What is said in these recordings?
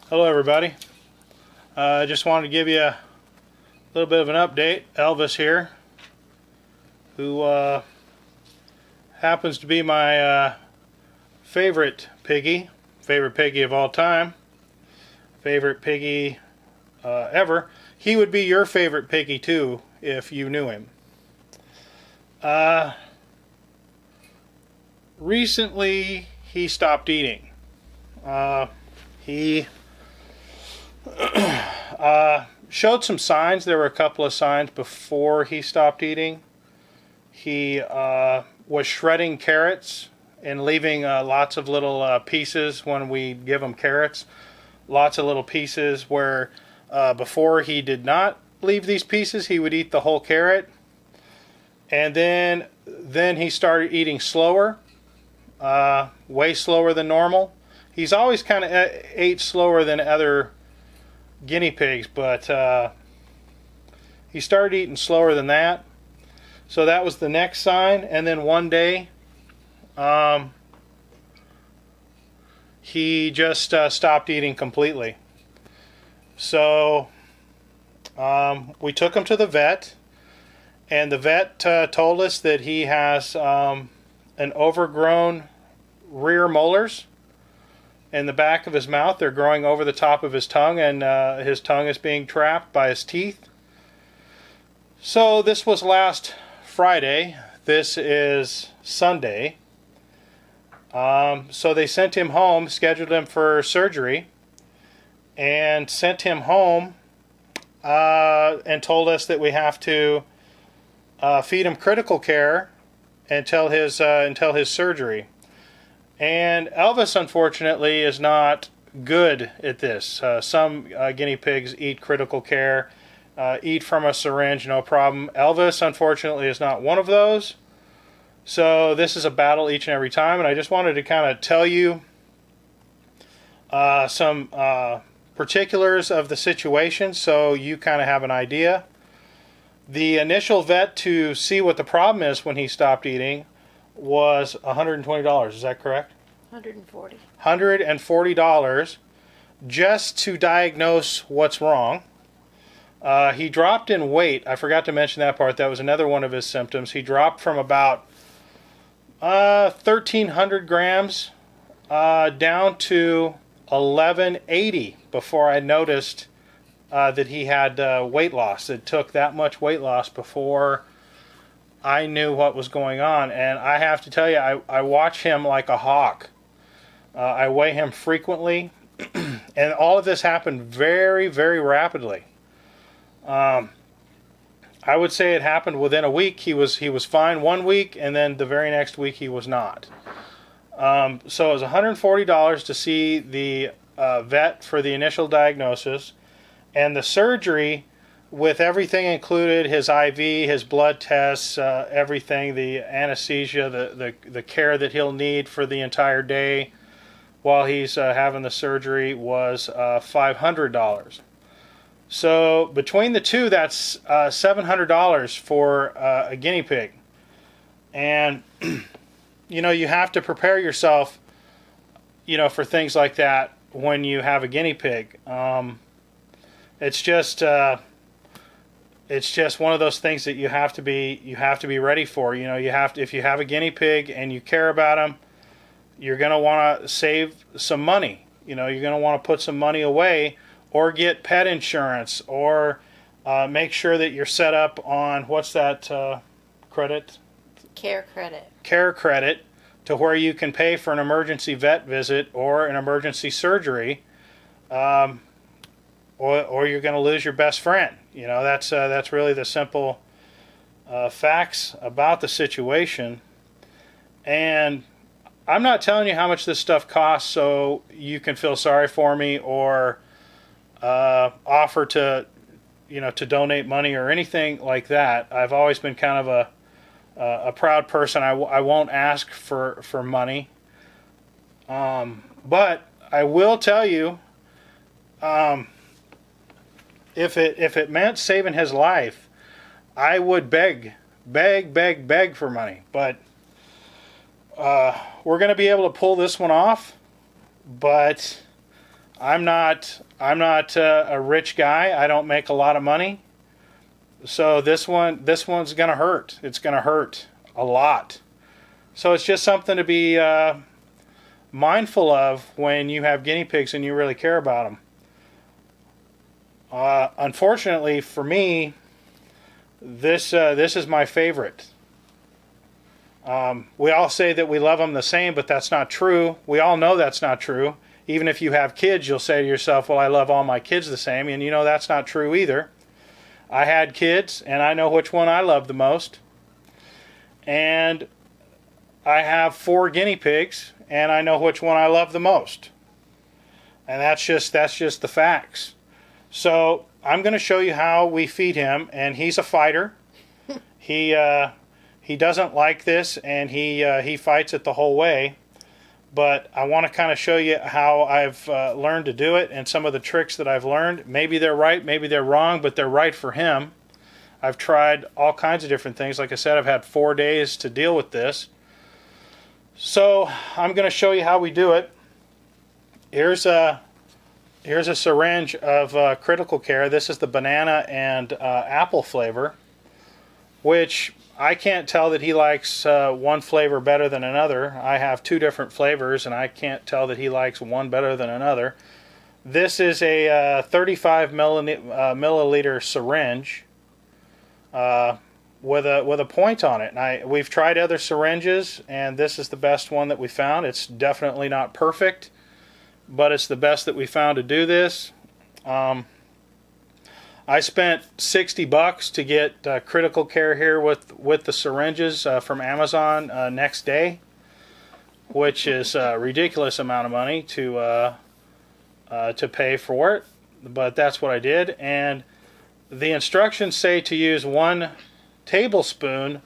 Hello everybody. I just wanted to give you a little bit of an update. Elvis here, who happens to be my favorite piggy of all time, favorite piggy ever. He would be your favorite piggy too if you knew him. Recently he stopped eating. He showed some signs. There were a couple of signs before he stopped eating. He was shredding carrots and leaving lots of little pieces when we give him carrots. Lots of little pieces where before he did not leave these pieces, he would eat the whole carrot. And then he started eating slower, way slower than normal. He's always kind of ate slower than other guinea pigs, but he started eating slower than that. So that was the next sign. And then one day he just stopped eating completely. So we took him to the vet, and the vet told us that he has an overgrown rear molars in the back of his mouth. They're growing over the top of his tongue, and his tongue is being trapped by his teeth. So this was last Friday. This is Sunday. So they sent him home, scheduled him for surgery, and sent him home and told us that we have to feed him critical care until his surgery. And Elvis, unfortunately, is not good at this. Some guinea pigs eat critical care, eat from a syringe, no problem. Elvis, unfortunately, is not one of those. So this is a battle each and every time, and I just wanted to kind of tell you some particulars of the situation so you kind of have an idea. The initial vet to see what the problem is when he stopped eating was $120. Is that correct? $140. $140 just to diagnose what's wrong. He dropped in weight. I forgot to mention that part. That was another one of his symptoms. He dropped from about 1,300 grams down to 1,180 before I noticed that he had weight loss. It took that much weight loss before I knew what was going on. And I have to tell you, I watch him like a hawk. I weigh him frequently, and all of this happened very, very rapidly. I would say it happened within a week. He was fine one week, and then the very next week he was not. So it was $140 to see the vet for the initial diagnosis, and the surgery with everything included, his IV, his blood tests, everything, the anesthesia, the care that he'll need for the entire day while he's having the surgery was $500. So between the two, that's $700 for a guinea pig. And, you know, you have to prepare yourself, you know, for things like that when you have a guinea pig. It's just one of those things that you have to be ready for. You know, if you have a guinea pig and you care about them, you're going to want to save some money. You know, you're going to want to put some money away, or get pet insurance, or make sure that you're set up on, what's that credit? Care credit. Care credit, to where you can pay for an emergency vet visit or an emergency surgery, or you're going to lose your best friend. You know, that's really the simple facts about the situation. And I'm not telling you how much this stuff costs so you can feel sorry for me, or offer to, you know, to donate money or anything like that. I've always been kind of a proud person. I won't ask for money, but I will tell you, if it meant saving his life, I would beg for money. But we're going to be able to pull this one off. But I'm not a rich guy. I don't make a lot of money. So this one's going to hurt. It's going to hurt a lot. So it's just something to be mindful of when you have guinea pigs and you really care about them. Unfortunately for me, this is my favorite. We all say that we love them the same, but that's not true. We all know that's not true. Even if you have kids, you'll say to yourself, well, I love all my kids the same. And you know that's not true either. I had kids, and I know which one I love the most. And I have 4 guinea pigs, and I know which one I love the most. And that's just the facts. So I'm going to show you how we feed him, and he's a fighter. He doesn't like this, and he fights it the whole way. But I want to kind of show you how I've learned to do it and some of the tricks that I've learned. Maybe they're right, maybe they're wrong, but they're right for him. I've tried all kinds of different things. Like I said, I've had 4 days to deal with this. So I'm going to show you how we do it. Here's a syringe of Critical Care. This is the banana and apple flavor, which I can't tell that he likes one flavor better than another. I have 2 different flavors, and I can't tell that he likes one better than another. This is a 35 milliliter syringe with a point on it. And we've tried other syringes, and this is the best one that we found. It's definitely not perfect, but it's the best that we found to do this. I spent $60 to get Critical Care here with the syringes from Amazon next day, which is a ridiculous amount of money to pay for it, but that's what I did. And the instructions say to use 1 tablespoon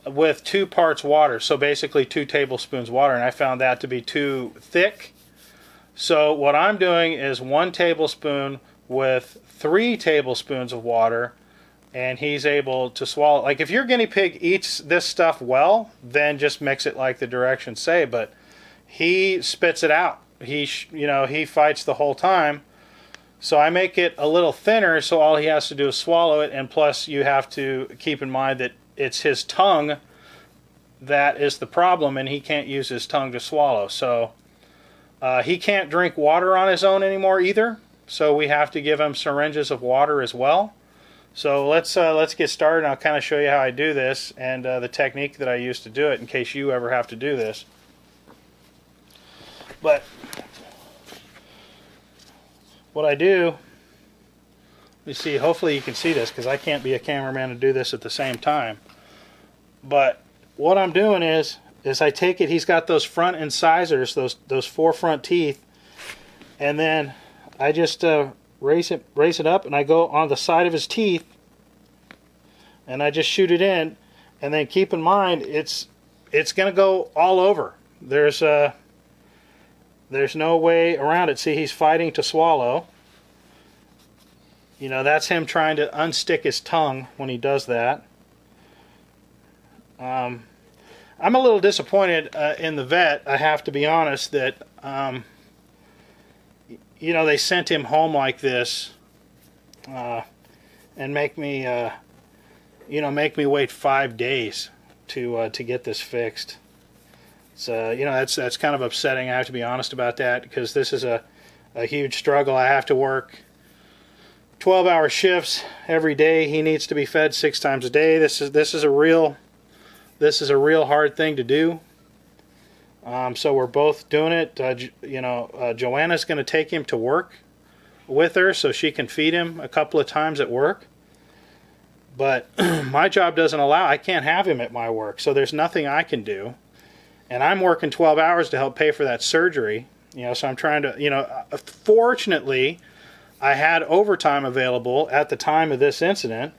with 2 parts water, so basically 2 tablespoons water, and I found that to be too thick. So what I'm doing is 1 tablespoon with 3 tablespoons of water, and he's able to swallow. Like, if your guinea pig eats this stuff well, then just mix it like the directions say, but he spits it out. He fights the whole time. So I make it a little thinner, so all he has to do is swallow it, and plus you have to keep in mind that it's his tongue that is the problem, and he can't use his tongue to swallow. So he can't drink water on his own anymore either. So we have to give him syringes of water as well. So let's get started. I'll kind of show you how I do this and the technique that I use to do it in case you ever have to do this. But what I do, you see, hopefully you can see this because I can't be a cameraman and do this at the same time. But what I'm doing is I take it, he's got those front incisors, those 4 front teeth, and then I just raise it up, and I go on the side of his teeth, and I just shoot it in, and then keep in mind it's going to go all over. There's no way around it. See, he's fighting to swallow. You know, that's him trying to unstick his tongue when he does that. I'm a little disappointed in the vet, I have to be honest, that they sent him home like this and make me wait 5 days to get this fixed. So that's kind of upsetting. I have to be honest about that because this is a huge struggle. I have to work 12-hour shifts every day. He needs to be fed 6 times a day. This is a real hard thing to do. So we're both doing it. Joanna's going to take him to work with her so she can feed him a couple of times at work. But my job doesn't allow. I can't have him at my work, so there's nothing I can do. And I'm working 12 hours to help pay for that surgery. So I'm trying to. Fortunately, I had overtime available at the time of this incident,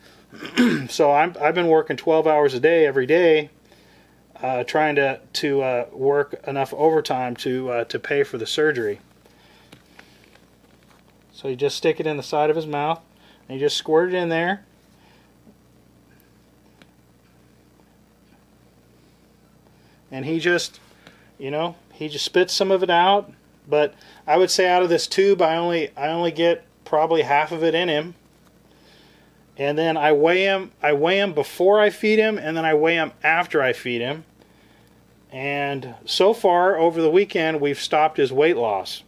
so I've been working 12 hours a day every day. Trying to work enough overtime to pay for the surgery. So you just stick it in the side of his mouth, and you just squirt it in there. And he just spits some of it out, But I would say out of this tube, I only get probably half of it in him. And then I weigh him. I weigh him before I feed him, and then I weigh him after I feed him. And so far over the weekend, we've stopped his weight loss.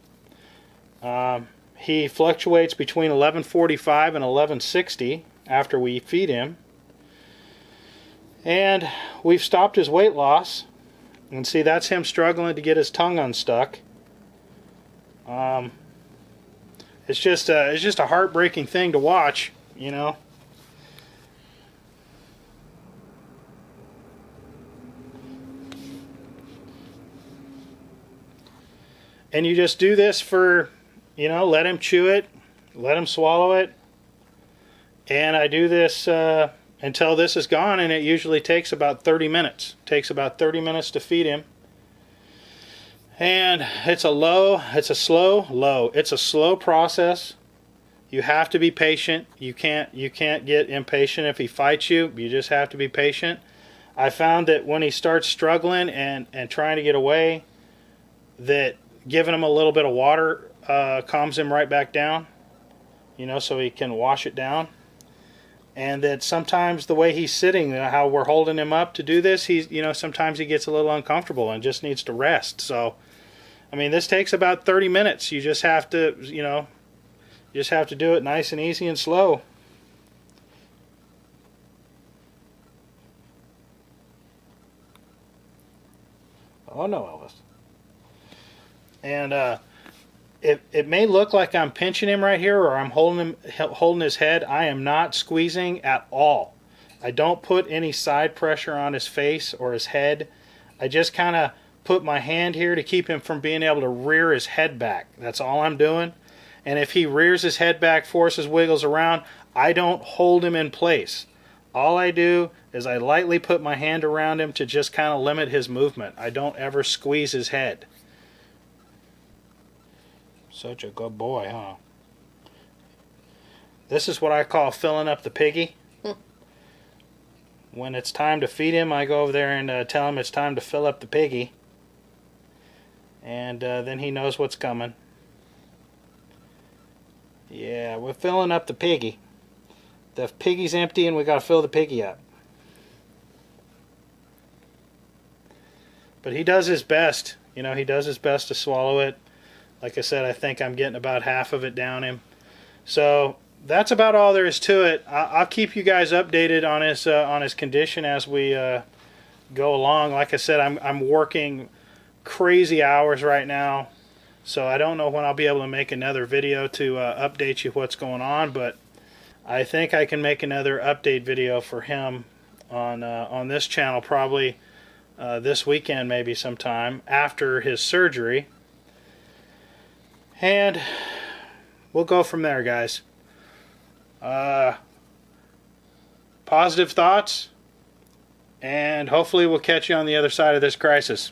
He fluctuates between 1145 and 1160 after we feed him. And we've stopped his weight loss. And see, that's him struggling to get his tongue unstuck. It's just a heartbreaking thing to watch, you know. And you just do this for, you know, let him chew it, let him swallow it. And I do this until this is gone, and it usually takes about 30 minutes. It takes about 30 minutes to feed him. And it's a slow process. You have to be patient. You can't get impatient if he fights you. You just have to be patient. I found that when he starts struggling and trying to get away, that giving him a little bit of water calms him right back down, you know, so he can wash it down. And that sometimes the way he's sitting, how we're holding him up to do this, sometimes he gets a little uncomfortable and just needs to rest. So, I mean, this takes about 30 minutes. You just have to, do it nice and easy and slow. Oh no, Elvis. And it may look like I'm pinching him right here, or I'm holding his head. I am not squeezing at all. I don't put any side pressure on his face or his head. I just kind of put my hand here to keep him from being able to rear his head back. That's all I'm doing. And if he rears his head back, forces, wiggles around, I don't hold him in place. All I do is I lightly put my hand around him to just kind of limit his movement. I don't ever squeeze his head. Such a good boy, huh? This is what I call filling up the piggy. When it's time to feed him, I go over there and tell him it's time to fill up the piggy. And then he knows what's coming. Yeah, we're filling up the piggy. The piggy's empty and we got to fill the piggy up. But he does his best. You know, he does his best to swallow it. Like I said, I think I'm getting about half of it down him. So that's about all there is to it. I'll keep you guys updated on his condition as we go along. Like I said, I'm working crazy hours right now, so I don't know when I'll be able to make another video to update you what's going on. But I think I can make another update video for him on this channel probably this weekend, maybe sometime after his surgery. And we'll go from there, guys. Positive thoughts, and hopefully we'll catch you on the other side of this crisis.